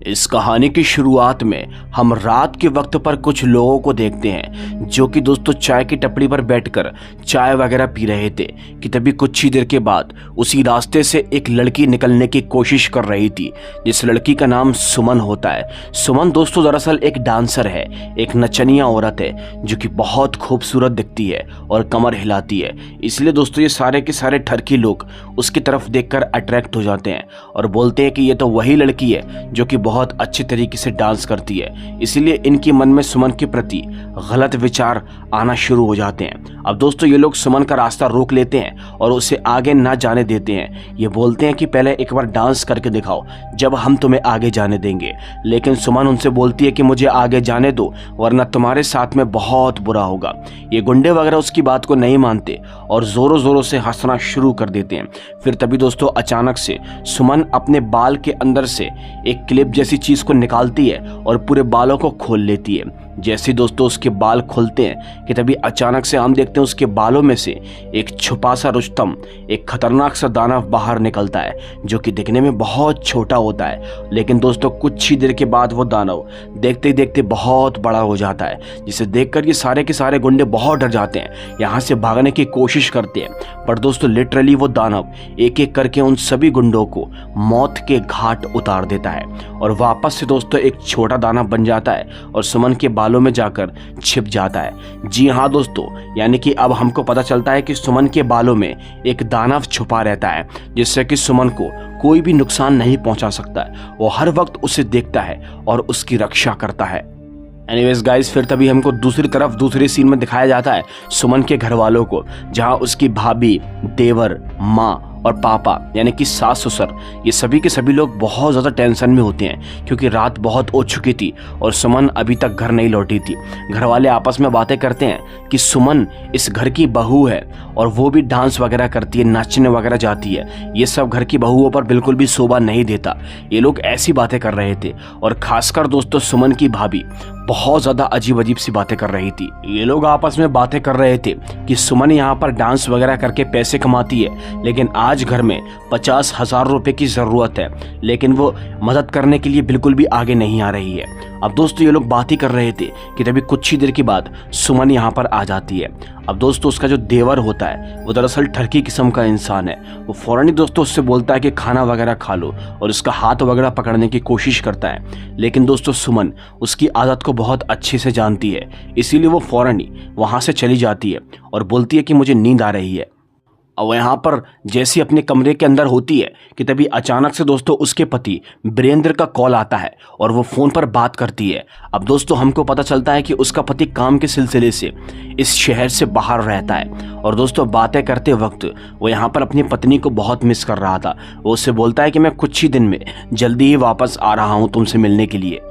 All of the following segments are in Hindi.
इस कहानी की शुरुआत में हम रात के वक्त पर कुछ लोगों को देखते हैं जो कि दोस्तों चाय की टपरी पर बैठकर चाय वगैरह पी रहे थे कि तभी कुछ ही देर के बाद उसी रास्ते से एक लड़की निकलने की कोशिश कर रही थी। जिस लड़की का नाम सुमन होता है। सुमन दोस्तों दरअसल एक डांसर है, एक नचनिया औरत है जो कि बहुत खूबसूरत दिखती है और कमर हिलाती है। इसलिए दोस्तों ये सारे के सारे ठरकी लोग उसकी तरफ देखकर अट्रैक्ट हो जाते हैं और बोलते हैं कि ये तो वही लड़की है जो कि बहुत अच्छे तरीके से डांस करती है। इसीलिए इनके मन में सुमन के प्रति गलत विचार आना शुरू हो जाते हैं। अब दोस्तों ये लोग सुमन का रास्ता रोक लेते हैं और उसे आगे ना जाने देते हैं। ये बोलते हैं कि पहले एक बार डांस करके दिखाओ, जब हम तुम्हें आगे जाने देंगे। लेकिन सुमन उनसे बोलती है कि मुझे आगे जाने दो वरना तुम्हारे साथ में बहुत बुरा होगा। ये गुंडे वगैरह उसकी बात को नहीं मानते और जोरों जोरों से हंसना शुरू कर देते हैं। फिर तभी दोस्तों अचानक से सुमन अपने बाल के अंदर से एक क्लिप जैसी चीज को निकालती है और पूरे बालों को खोल लेती है। जैसे दोस्तों उसके बाल खुलते हैं कि तभी अचानक से हम देखते हैं उसके बालों में से एक छुपा सा रुस्तम, एक खतरनाक सा दानव बाहर निकलता है जो कि दिखने में बहुत छोटा होता है। लेकिन दोस्तों कुछ ही देर के बाद वो दानव देखते देखते बहुत बड़ा हो जाता है, जिसे देखकर ये सारे के सारे गुंडे बहुत डर जाते हैं, यहाँ से भागने की कोशिश करते हैं। पर दोस्तों लिटरली वो दानव एक एक करके उन सभी गुंडों को मौत के घाट उतार देता है और वापस से दोस्तों एक छोटा दानव बन जाता है और सुमन के बालों में जाकर छिप जाता है। जी हाँ दोस्तों, यानी कि अब हमको पता चलता है कि सुमन के बालों में एक दानव छुपा रहता है जिससे कि सुमन को कोई भी नुकसान नहीं पहुंचा सकता है। वो हर वक्त उसे देखता है और उसकी रक्षा करता है। एनीवेज गाइस, फिर तभी हमको दूसरी तरफ दूसरे सीन में दिखाया जाता है सुमन के घर वालों को, जहां उसकी भाभी, देवर, माँ और पापा यानी कि सास ससुर, ये सभी के सभी लोग बहुत ज़्यादा टेंशन में होते हैं क्योंकि रात बहुत हो चुकी थी और सुमन अभी तक घर नहीं लौटी थी। घर वाले आपस में बातें करते हैं कि सुमन इस घर की बहू है और वो भी डांस वगैरह करती है, नाचने वगैरह जाती है। ये सब घर की बहुओं पर बिल्कुल भी शोभा नहीं देता। ये लोग ऐसी बातें कर रहे थे और खासकर दोस्तों सुमन की भाभी बहुत ज़्यादा अजीब अजीब सी बातें कर रही थी। ये लोग आपस में बातें कर रहे थे कि सुमन यहाँ पर डांस वगैरह करके पैसे कमाती है, लेकिन आज घर में 50,000 रुपए की ज़रूरत है, लेकिन वो मदद करने के लिए बिल्कुल भी आगे नहीं आ रही है। अब दोस्तों ये लोग बात ही कर रहे थे कि तभी कुछ ही देर के बाद सुमन यहाँ पर आ जाती है। अब दोस्तों उसका जो देवर होता है वो दरअसल ठरकी किस्म का इंसान है। वो फौरन ही दोस्तों उससे बोलता है कि खाना वगैरह खा लो और उसका हाथ वगैरह पकड़ने की कोशिश करता है। लेकिन दोस्तों सुमन उसकी आदत को बहुत अच्छे से जानती है, इसीलिए वो फौरन ही वहाँ से चली जाती है और बोलती है कि मुझे नींद आ रही है। और यहाँ पर जैसे अपने कमरे के अंदर होती है कि तभी अचानक से दोस्तों उसके पति वीरेंद्र का कॉल आता है और वो फ़ोन पर बात करती है। अब दोस्तों हमको पता चलता है कि उसका पति काम के सिलसिले से इस शहर से बाहर रहता है और दोस्तों बातें करते वक्त वो यहाँ पर अपनी पत्नी को बहुत मिस कर रहा था। वो उससे बोलता है कि मैं कुछ ही दिन में जल्दी ही वापस आ रहा हूँ तुमसे मिलने के लिए।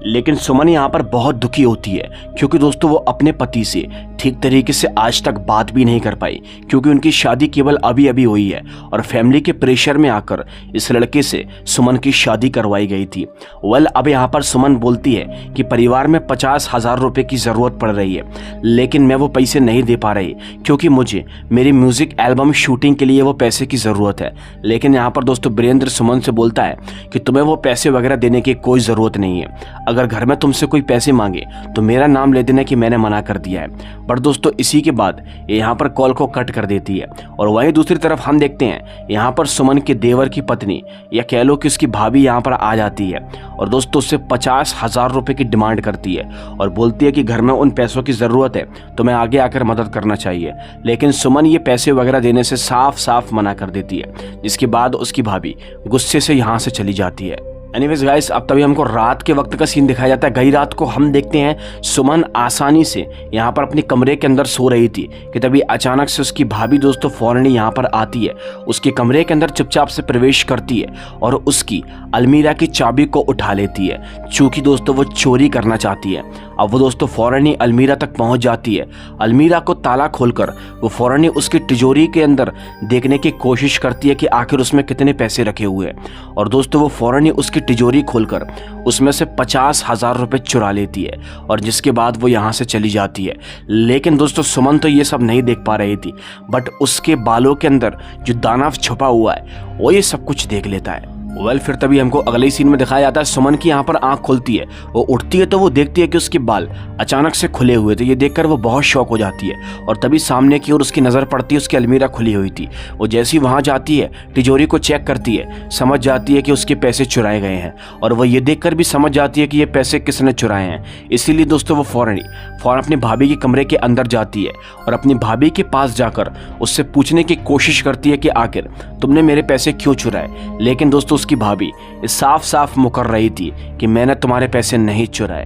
लेकिन सुमन यहाँ पर बहुत दुखी होती है क्योंकि दोस्तों वो अपने पति से ठीक तरीके से आज तक बात भी नहीं कर पाई क्योंकि उनकी शादी केवल अभी अभी हुई है और फैमिली के प्रेशर में आकर इस लड़के से सुमन की शादी करवाई गई थी। अब यहाँ पर सुमन बोलती है कि परिवार में 50,000 रुपए की ज़रूरत पड़ रही है, लेकिन मैं वो पैसे नहीं दे पा रही क्योंकि मुझे मेरी म्यूज़िक एल्बम शूटिंग के लिए वो पैसे की ज़रूरत है। लेकिन यहाँ पर दोस्तों वीरेंद्र सुमन से बोलता है कि तुम्हें वो पैसे वगैरह देने की कोई ज़रूरत नहीं है। अगर घर में तुमसे कोई पैसे मांगे तो मेरा नाम ले देना कि मैंने मना कर दिया है। पर दोस्तों इसी के बाद ये यहाँ पर कॉल को कट कर देती है और वहीं दूसरी तरफ हम देखते हैं यहाँ पर सुमन के देवर की पत्नी या कह लो कि उसकी भाभी यहाँ पर आ जाती है और दोस्तों उससे 50,000 रुपए की डिमांड करती है और बोलती है कि घर में उन पैसों की ज़रूरत है तो मैं आगे आकर मदद करना चाहिए। लेकिन सुमन ये पैसे वगैरह देने से साफ साफ मना कर देती है, जिसके बाद उसकी भाभी गुस्से से यहाँ से चली जाती है। एनीवेज गाइस, अब तभी हमको रात के वक्त का सीन दिखाया जाता है। गई रात को हम देखते हैं सुमन आसानी से यहाँ पर अपने कमरे के अंदर सो रही थी कि तभी अचानक से उसकी भाभी दोस्तों फौरन यहाँ पर आती है, उसके कमरे के अंदर चुपचाप से प्रवेश करती है और उसकी अलमीरा की चाबी को उठा लेती है। चूँकि दोस्तों वो चोरी करना चाहती है। अब वो दोस्तों फौरन ही अलमीरा तक पहुँच जाती है। अलमीरा को ताला खोलकर वो फौरन ही उसकी तिजोरी के अंदर देखने की कोशिश करती है कि आखिर उसमें कितने पैसे रखे हुए हैं और दोस्तों वो फौरन ही उसकी तिजोरी खोलकर उसमें से 50,000 रुपए चुरा लेती है और जिसके बाद वो यहाँ से चली जाती है। लेकिन दोस्तों सुमन तो ये सब नहीं देख पा रही थी, बट उसके बालों के अंदर जो दानव छुपा हुआ है वो ये सब कुछ देख लेता है। फिर तभी हमको अगले सीन में दिखाया जाता है सुमन की यहाँ पर आंख खुलती है। वो उठती है तो वो देखती है कि उसके बाल अचानक से खुले हुए थे। ये देखकर वो बहुत शौक हो जाती है और तभी सामने की ओर उसकी नज़र पड़ती है, उसकी अलमीरा खुली हुई थी। वो जैसी वहाँ जाती है तिजोरी को चेक करती है, समझ जाती है कि उसके पैसे चुराए गए हैं और वह ये देखकर भी समझ जाती है कि ये पैसे किसने चुराए हैं। इसीलिए दोस्तों वो फौरन अपनी भाभी के कमरे के अंदर जाती है और अपनी भाभी के पास जाकर उससे पूछने की कोशिश करती है कि आखिर तुमने मेरे पैसे क्यों चुराए। लेकिन दोस्तों उसकी भाभी साफ साफ मुकर रही थी कि मैंने तुम्हारे पैसे नहीं चुराए।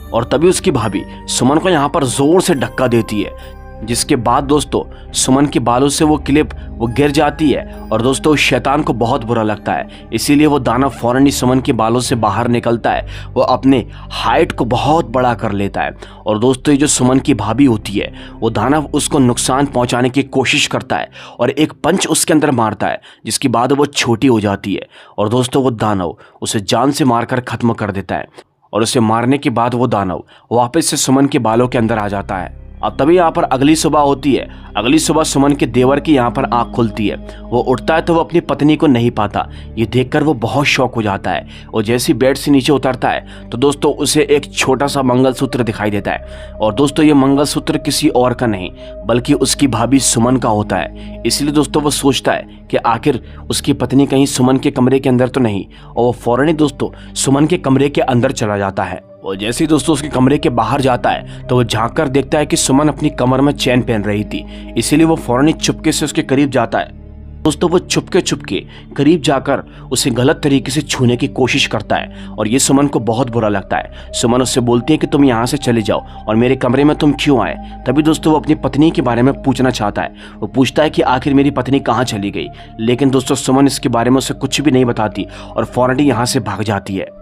और तभी उसकी भाभी सुमन को यहाँ पर जोर से धक्का देती है, जिसके बाद दोस्तों सुमन के बालों से वो क्लिप गिर जाती है और दोस्तों उस शैतान को बहुत बुरा लगता है। इसीलिए वो दानव फौरन ही सुमन के बालों से बाहर निकलता है। वो अपने हाइट को बहुत बड़ा कर लेता है और दोस्तों ये जो सुमन की भाभी होती है वो दानव उसको नुकसान पहुंचाने की कोशिश करता है और एक पंच उसके अंदर मारता है, जिसके बाद वो छोटी हो जाती है और दोस्तों वो दानव उसे जान से मारकर खत्म कर देता है। और उसे मारने के बाद वो दानव वापस से सुमन के बालों के अंदर आ जाता है। अब तभी यहाँ पर अगली सुबह होती है। अगली सुबह सुमन के देवर की यहाँ पर आंख खुलती है। वो उठता है तो वो अपनी पत्नी को नहीं पाता। ये देखकर वो बहुत शौक हो जाता है और जैसे ही बेड से नीचे उतरता है तो दोस्तों उसे एक छोटा सा मंगलसूत्र दिखाई देता है। और दोस्तों ये मंगलसूत्र किसी और का नहीं बल्कि उसकी भाभी सुमन का होता है। इसलिए दोस्तों वो सोचता है कि आखिर उसकी पत्नी कहीं सुमन के कमरे के अंदर तो नहीं, और वो फौरन ही दोस्तों सुमन के कमरे के अंदर चला जाता है। और जैसे ही दोस्तों उसके कमरे के बाहर जाता है तो वो झांक कर देखता है कि सुमन अपनी कमर में चैन पहन रही थी। इसीलिए वो फौरन ही चुपके से उसके करीब जाता है। दोस्तों वो चुपके चुपके करीब जाकर उसे गलत तरीके से छूने की कोशिश करता है और ये सुमन को बहुत बुरा लगता है। सुमन उससे बोलती है कि तुम यहाँ से चले जाओ और मेरे कमरे में तुम क्यों आए। तभी दोस्तों वो अपनी पत्नी के बारे में पूछना चाहता है। वो पूछता है कि आखिर मेरी पत्नी कहाँ चली गई, लेकिन दोस्तों सुमन इसके बारे में उसे कुछ भी नहीं बताती और फौरन ही यहाँ से भाग जाती है।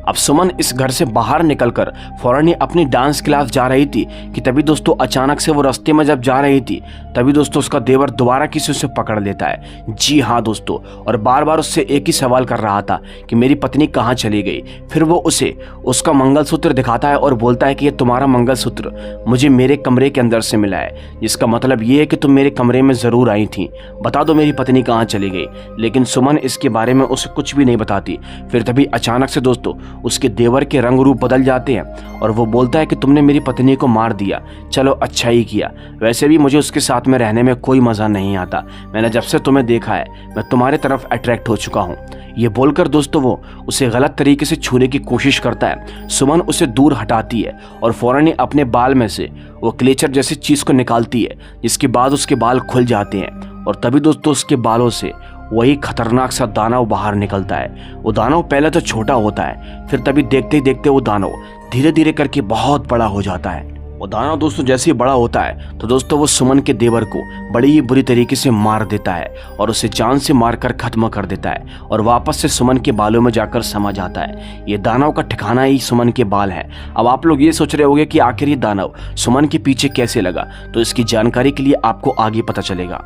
अब सुमन इस घर से बाहर निकलकर फौरन ही अपनी डांस क्लास जा रही थी कि तभी दोस्तों अचानक से वो रास्ते में जब जा रही थी तभी दोस्तों उसका देवर दोबारा किसी से पकड़ लेता है। जी हाँ दोस्तों, और बार बार उससे एक ही सवाल कर रहा था कि मेरी पत्नी कहाँ चली गई। फिर वो उसे उसका मंगलसूत्र दिखाता है और बोलता है कि ये तुम्हारा मंगलसूत्र मुझे मेरे कमरे के अंदर से मिला है, जिसका मतलब ये है कि तुम मेरे कमरे में ज़रूर आई थी, बता दो मेरी पत्नी कहाँ चली गई। लेकिन सुमन इसके बारे में उसे कुछ भी नहीं बताती। फिर तभी अचानक से दोस्तों उसके देवर के रंग रूप बदल जाते हैं और वो बोलता है कि तुमने मेरी पत्नी को मार दिया, चलो अच्छा ही किया, वैसे भी मुझे उसके साथ में रहने में कोई मज़ा नहीं आता, मैंने जब से तुम्हें देखा है मैं तुम्हारे तरफ अट्रैक्ट हो चुका हूँ। ये बोलकर दोस्तों वो उसे गलत तरीके से छूने की कोशिश करता है। सुमन उसे दूर हटाती है और फौरन ही अपने बाल में से वो क्लेचर जैसी चीज़ को निकालती है, जिसके बाद उसके बाल खुल जाते हैं और तभी दोस्तों उसके बालों से वही खतरनाक सा दानव बाहर निकलता है। वो दानव पहले तो छोटा होता है, फिर तभी देखते ही देखते वो दानव धीरे धीरे करके बहुत बड़ा हो जाता है। वो दानव दोस्तों जैसे ही बड़ा होता है तो दोस्तों वो सुमन के देवर को बड़ी ही बुरी तरीके से मार देता है और उसे जान से मारकर खत्म कर देता है और वापस से सुमन के बालों में जाकर समा जाता है। ये दानव का ठिकाना ही सुमन के बाल है। अब आप लोग ये सोच रहे होंगे कि आखिर ये दानव सुमन के पीछे कैसे लगा, तो इसकी जानकारी के लिए आपको आगे पता चलेगा।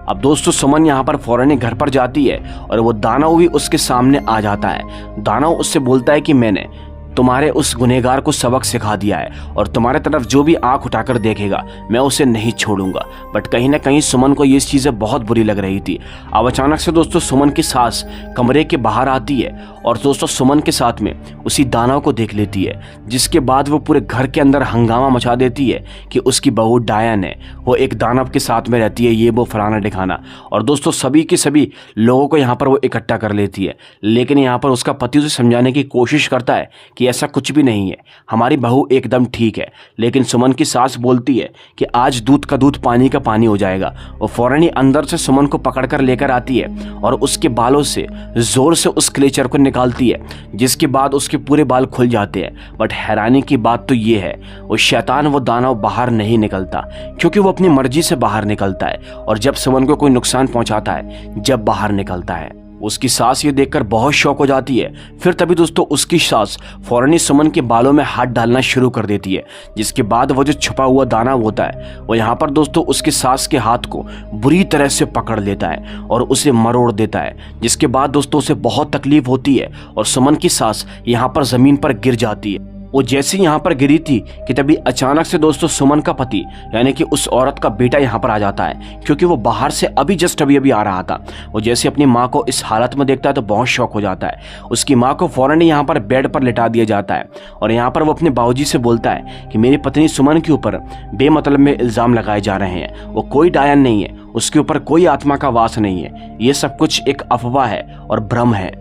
अब दोस्तों सुमन यहाँ पर फौरन ही घर पर जाती है और वो दानव भी उसके सामने आ जाता है। दानव उससे बोलता है कि मैंने तुम्हारे उस गुनहगार को सबक सिखा दिया है और तुम्हारे तरफ जो भी आंख उठाकर देखेगा मैं उसे नहीं छोड़ूंगा। बट कहीं ना कहीं सुमन को ये चीज़ें बहुत बुरी लग रही थी। अब अचानक से दोस्तों सुमन की सास कमरे के बाहर आती है और दोस्तों सुमन के साथ में उसी दानव को देख लेती है, जिसके बाद वो पूरे घर के अंदर हंगामा मचा देती है कि उसकी बहू डायन है, वो एक दानव के साथ में रहती है, ये वो फलाना ढिकाना। और दोस्तों सभी के सभी लोगों को यहाँ पर वो इकट्ठा कर लेती है। लेकिन यहाँ पर उसका पति उसे समझाने की कोशिश करता है कि ऐसा कुछ भी नहीं है, हमारी बहू एकदम ठीक है। लेकिन सुमन की सास बोलती है कि आज दूध का दूध पानी का पानी हो जाएगा। वो फौरन ही अंदर से सुमन को पकड़कर लेकर आती है और उसके बालों से जोर से उस क्लेचर को निकालती है, जिसके बाद उसके पूरे बाल खुल जाते हैं। बट हैरानी की बात तो ये है वो शैतान वो दानव बाहर नहीं निकलता, क्योंकि वो अपनी मर्जी से बाहर निकलता है और जब सुमन को कोई नुकसान पहुंचाता है जब बाहर निकलता है। उसकी सास ये देखकर बहुत शौक हो जाती है। फिर तभी दोस्तों उसकी सास फौरन ही सुमन के बालों में हाथ डालना शुरू कर देती है, जिसके बाद वो जो छुपा हुआ दाना होता है वो यहाँ पर दोस्तों उसकी सास के हाथ को बुरी तरह से पकड़ लेता है और उसे मरोड़ देता है, जिसके बाद दोस्तों उसे बहुत तकलीफ होती है और सुमन की सास यहाँ पर जमीन पर गिर जाती है। वो जैसे यहाँ पर गिरी थी कि तभी अचानक से दोस्तों सुमन का पति यानी कि उस औरत का बेटा यहाँ पर आ जाता है, क्योंकि वो बाहर से अभी आ रहा था। वो जैसे अपनी माँ को इस हालत में देखता है तो बहुत शौक हो जाता है। उसकी माँ को फौरन यहाँ पर बेड पर लिटा दिया जाता है और यहाँ पर वो अपने बाबूजी से बोलता है कि मेरी पत्नी सुमन के ऊपर बेमतलब में इल्ज़ाम लगाए जा रहे हैं। वो कोई डायन नहीं है, उसके ऊपर कोई आत्मा का वास नहीं है, ये सब कुछ एक अफवाह है और भ्रम है।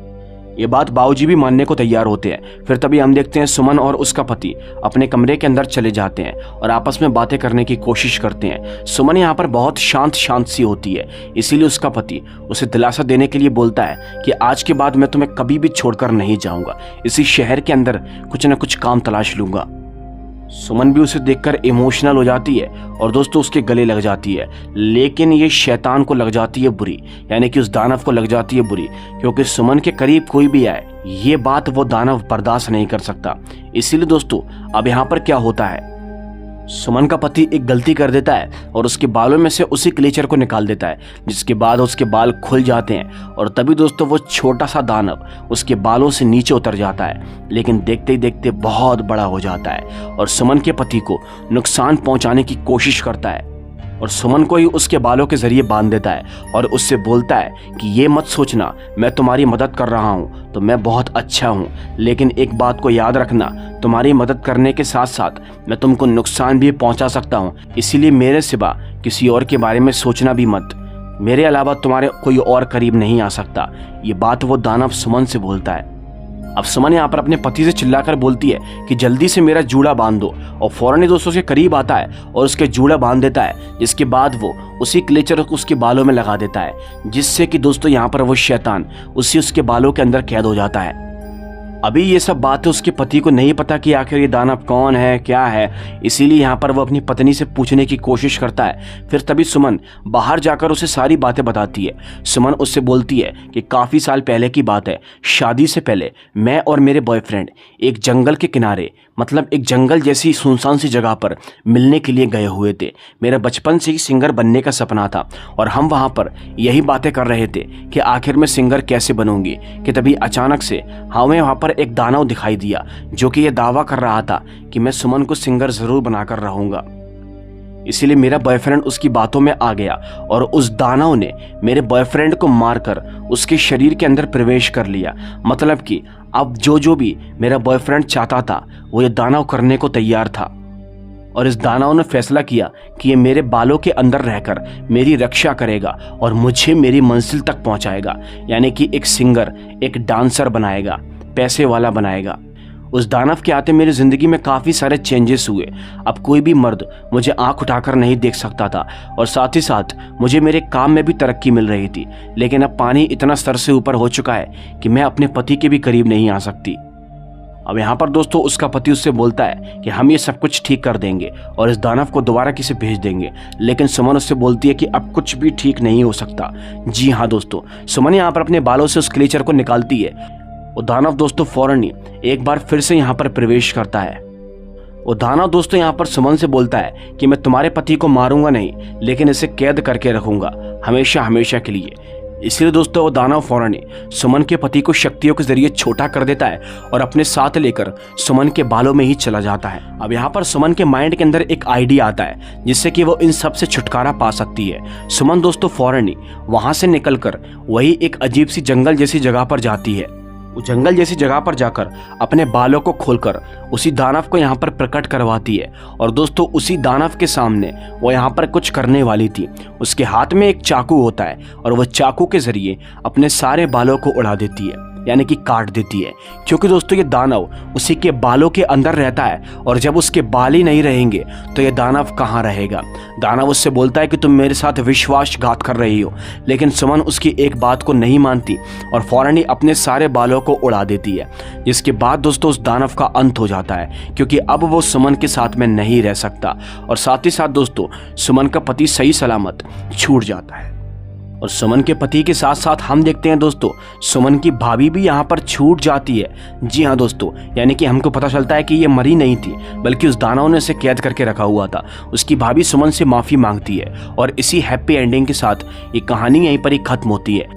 ये बात बाबूजी भी मानने को तैयार होते हैं। फिर तभी हम देखते हैं सुमन और उसका पति अपने कमरे के अंदर चले जाते हैं और आपस में बातें करने की कोशिश करते हैं। सुमन यहाँ पर बहुत शांत सी होती है, इसीलिए उसका पति उसे दिलासा देने के लिए बोलता है कि आज के बाद मैं तुम्हें कभी भी छोड़कर नहीं जाऊंगा, इसी शहर के अंदर कुछ न कुछ काम तलाश लूंगा। सुमन भी उसे देखकर इमोशनल हो जाती है और दोस्तों उसके गले लग जाती है, लेकिन ये शैतान को लग जाती है बुरी, यानी कि उस दानव को लग जाती है बुरी, क्योंकि सुमन के करीब कोई भी आए ये बात वो दानव बर्दाश्त नहीं कर सकता। इसीलिए दोस्तों अब यहाँ पर क्या होता है, सुमन का पति एक गलती कर देता है और उसके बालों में से उसी क्लेचर को निकाल देता है, जिसके बाद उसके बाल खुल जाते हैं और तभी दोस्तों वो छोटा सा दानव उसके बालों से नीचे उतर जाता है, लेकिन देखते ही देखते बहुत बड़ा हो जाता है और सुमन के पति को नुकसान पहुंचाने की कोशिश करता है और सुमन को ही उसके बालों के जरिए बांध देता है और उससे बोलता है कि ये मत सोचना मैं तुम्हारी मदद कर रहा हूँ तो मैं बहुत अच्छा हूँ, लेकिन एक बात को याद रखना, तुम्हारी मदद करने के साथ साथ मैं तुमको नुकसान भी पहुँचा सकता हूँ, इसीलिए मेरे सिवा किसी और के बारे में सोचना भी मत, मेरे अलावा तुम्हारे कोई और करीब नहीं आ सकता। ये बात वो दानव सुमन से बोलता है। अब सुमन यहाँ पर अपने पति से चिल्लाकर बोलती है कि जल्दी से मेरा जूड़ा बांध दो और फौरन ही दोस्तों उसके करीब आता है और उसके जूड़ा बांध देता है, जिसके बाद वो उसी क्लेचर को उसके बालों में लगा देता है, जिससे कि दोस्तों यहाँ पर वो शैतान उसके बालों के अंदर कैद हो जाता है। अभी ये सब बातें उसके पति को नहीं पता कि आखिर ये दानव कौन है क्या है, इसीलिए यहाँ पर वो अपनी पत्नी से पूछने की कोशिश करता है। फिर तभी सुमन बाहर जाकर उसे सारी बातें बताती है। सुमन उससे बोलती है कि काफ़ी साल पहले की बात है, शादी से पहले मैं और मेरे बॉयफ्रेंड एक जंगल के किनारे, मतलब एक जंगल जैसी सुनसान सी जगह पर मिलने के लिए गए हुए थे। मेरा बचपन से ही सिंगर बनने का सपना था और हम वहाँ पर यही बातें कर रहे थे कि आखिर में सिंगर कैसे बनूंगी, कि तभी अचानक से हमें वहाँ पर एक दानव दिखाई दिया जो कि यह दावा कर रहा था कि मैं सुमन को सिंगर जरूर बनाकर रहूंगा। इसीलिए मेरा बॉयफ्रेंड उसकी बातों में आ गया और उस दानव ने मेरे बॉयफ्रेंड को मारकर उसके शरीर के अंदर प्रवेश कर लिया। मतलब कि अब जो भी मेरा बॉयफ्रेंड चाहता था वो ये दानव करने को तैयार था और इस दानव ने फैसला किया कि ये मेरे बालों के अंदर रहकर मेरी रक्षा करेगा और मुझे मेरी मंजिल तक पहुंचाएगा, यानी कि एक सिंगर, एक डांसर बनाएगा, पैसे वाला बनाएगा। उस दानव के आते मेरी ज़िंदगी में काफ़ी सारे चेंजेस हुए। अब कोई भी मर्द मुझे आंख उठाकर नहीं देख सकता था और साथ ही साथ मुझे मेरे काम में भी तरक्की मिल रही थी, लेकिन अब पानी इतना स्तर से ऊपर हो चुका है कि मैं अपने पति के भी करीब नहीं आ सकती। अब यहाँ पर दोस्तों उसका पति उससे बोलता है कि हम ये सब कुछ ठीक कर देंगे और इस दानव को दोबारा किसे भेज देंगे, लेकिन सुमन उससे बोलती है कि अब कुछ भी ठीक नहीं हो सकता। जी हाँ दोस्तों, सुमन यहाँ पर अपने बालों से उस क्लेचर को निकालती है। वो दानव दोस्तों फौरन ही एक बार फिर से यहाँ पर प्रवेश करता है। वो दानव दोस्तों यहाँ पर सुमन से बोलता है कि मैं तुम्हारे पति को मारूंगा नहीं, लेकिन इसे कैद करके रखूंगा हमेशा हमेशा के लिए। इसलिए दोस्तों वो दानव फौरन ही सुमन के पति को शक्तियों के जरिए छोटा कर देता है और अपने साथ लेकर सुमन के बालों में ही चला जाता है। अब यहाँ पर सुमन के माइंड के अंदर एक आइडिया आता है जिससे कि वो इन सब से छुटकारा पा सकती है। सुमन दोस्तों फौरन ही वहां से निकलकर वही एक अजीब सी जंगल जैसी जगह पर जाती है। वो जंगल जैसी जगह पर जाकर अपने बालों को खोलकर उसी दानव को यहाँ पर प्रकट करवाती है और दोस्तों उसी दानव के सामने वो यहाँ पर कुछ करने वाली थी। उसके हाथ में एक चाकू होता है और वह चाकू के जरिए अपने सारे बालों को उड़ा देती है, यानी कि काट देती है, क्योंकि दोस्तों ये दानव उसी के बालों के अंदर रहता है और जब उसके बाल ही नहीं रहेंगे तो ये दानव कहाँ रहेगा। दानव उससे बोलता है कि तुम मेरे साथ विश्वासघात कर रही हो, लेकिन सुमन उसकी एक बात को नहीं मानती और फौरन ही अपने सारे बालों को उड़ा देती है, जिसके बाद दोस्तों उस दानव का अंत हो जाता है, क्योंकि अब वो सुमन के साथ में नहीं रह सकता और साथ ही साथ दोस्तों सुमन का पति सही सलामत छूट जाता है। और सुमन के पति के साथ साथ हम देखते हैं दोस्तों सुमन की भाभी भी यहाँ पर छूट जाती है। जी हाँ दोस्तों, यानी कि हमको पता चलता है कि ये मरी नहीं थी बल्कि उस दानव ने उसे कैद करके रखा हुआ था। उसकी भाभी सुमन से माफ़ी मांगती है और इसी हैप्पी एंडिंग के साथ ये कहानी यहीं पर ही खत्म होती है।